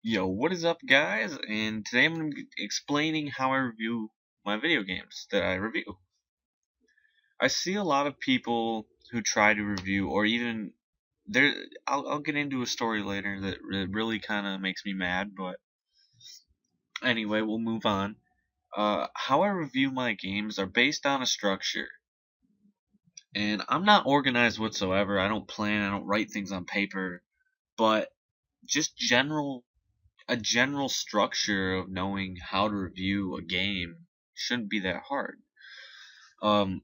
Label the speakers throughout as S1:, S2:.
S1: Yo, what is up, guys? And today I'm going to be explaining how I review my video games that I review. I see a lot of people who try to review, or even there. I'll get into a story later that really kind of makes me mad, but anyway, we'll move on. How I review my games are based on a structure, and I'm not organized whatsoever. I don't plan. I don't write things on paper, but just a general structure of knowing how to review a game shouldn't be that hard. Um,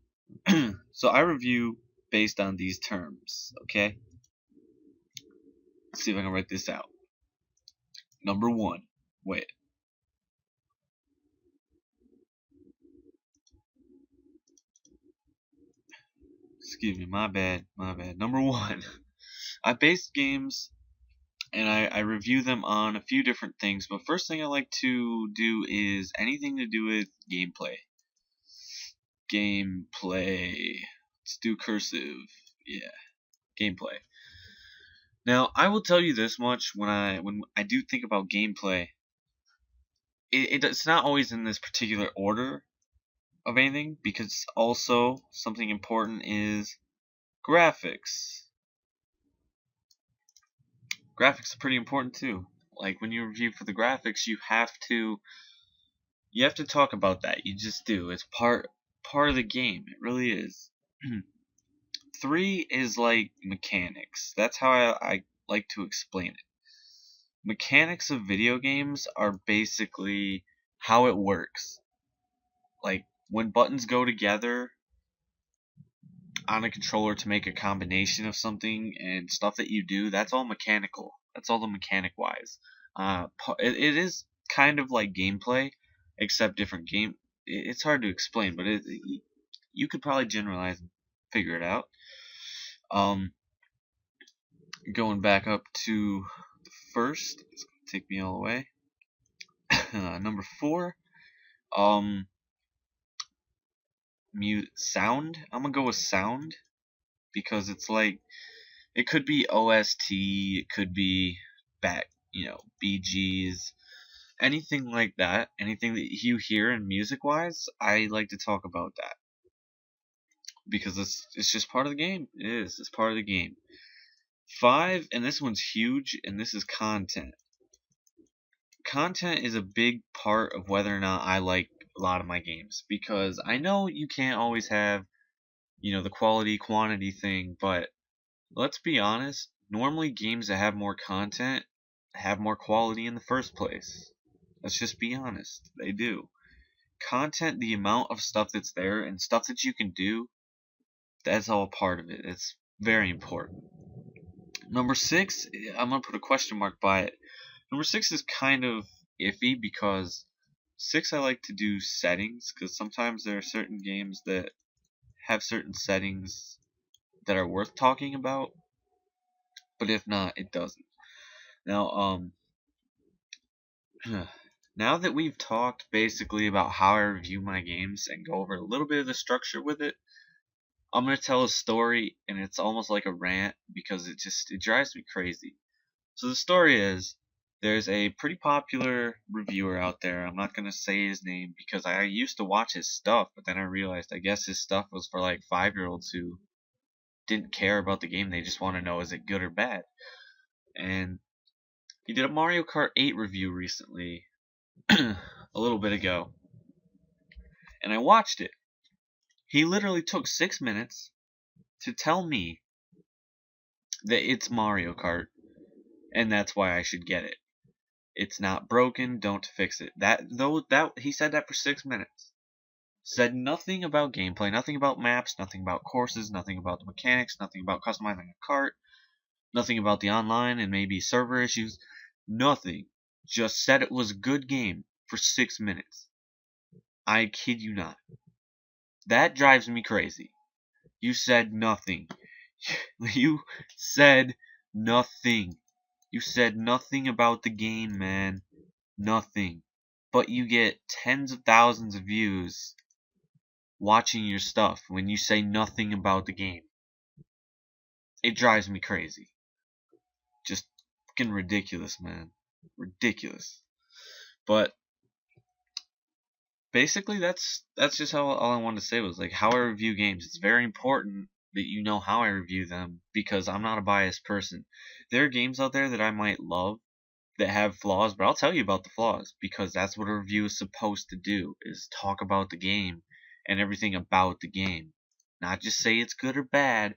S1: so I review based on these terms. Okay, let's see if I can write this out. Number one. Wait. Excuse me. My bad. My bad. Number one. I base games and I review them on a few different things. But first thing I like to do is anything to do with gameplay. Gameplay. Let's do cursive. Yeah. Gameplay. Now, I will tell you this much: when I do think about gameplay, it's not always in this particular order of anything, because also something important is graphics. Graphics are pretty important too. Like when you review for the graphics, you have to talk about that. You just do. It's part of the game. It really is. Three is like mechanics. That's how I like to explain it. Mechanics of video games are basically how it works. Like when buttons go together on a controller to make a combination of something and stuff that you do, that's all mechanical. That's all the mechanic wise. It is kind of like gameplay, except different game. It's hard to explain, but you could probably generalize and figure it out. Going back up to the first, it's gonna take me all the way. Number four, um, sound. I'm gonna go with sound because it's like it could be OST, it could be BGs, anything like that. Anything that you hear in music wise, I like to talk about that because it's just part of the game. It is. It's part of the game. Five, and this one's huge, and this is content. Content is a big part of whether or not I like a lot of my games, because I know you can't always have the quality quantity thing, but let's be honest, normally games that have more content have more quality in the first place. Let's just be honest, they do. Content, the amount of stuff that's there and stuff that you can do, that's all part of it. It's very important. Number six, I'm gonna put a question mark by it. Number six is kind of iffy because six, I like to do settings, because sometimes there are certain games that have certain settings that are worth talking about, but if not, it doesn't. Now, now that we've talked basically about how I review my games and go over a little bit of the structure with it, I'm gonna tell a story, and it's almost like a rant because it drives me crazy. So the story is, there's a pretty popular reviewer out there. I'm not gonna say his name because I used to watch his stuff, but then I realized I guess his stuff was for like 5-year-olds who didn't care about the game. They just want to know, is it good or bad. And he did a Mario Kart 8 review recently, a little bit ago, and I watched it. He literally took 6 minutes to tell me that it's Mario Kart and that's why I should get it. It's not broken, don't fix it. That he said that for 6 minutes. Said nothing about gameplay, nothing about maps, nothing about courses, nothing about the mechanics, nothing about customizing a cart, nothing about the online and maybe server issues. Nothing. Just said it was a good game for 6 minutes. I kid you not. That drives me crazy. You said nothing. You said nothing. You said nothing about the game, man. Nothing. But you get tens of thousands of views watching your stuff when you say nothing about the game. It drives me crazy. Just fucking ridiculous, man. ridiculous. But basically, that's just how all I wanted to say was like how I review games. It's very important that you know how I review them because I'm not a biased person. There are games out there that I might love that have flaws, but I'll tell you about the flaws because that's what a review is supposed to do is talk about the game and everything about the game. Not just say it's good or bad.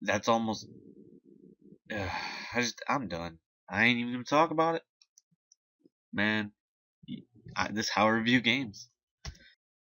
S1: That's almost I'm done. I ain't even gonna talk about it. Man, this is how I review games.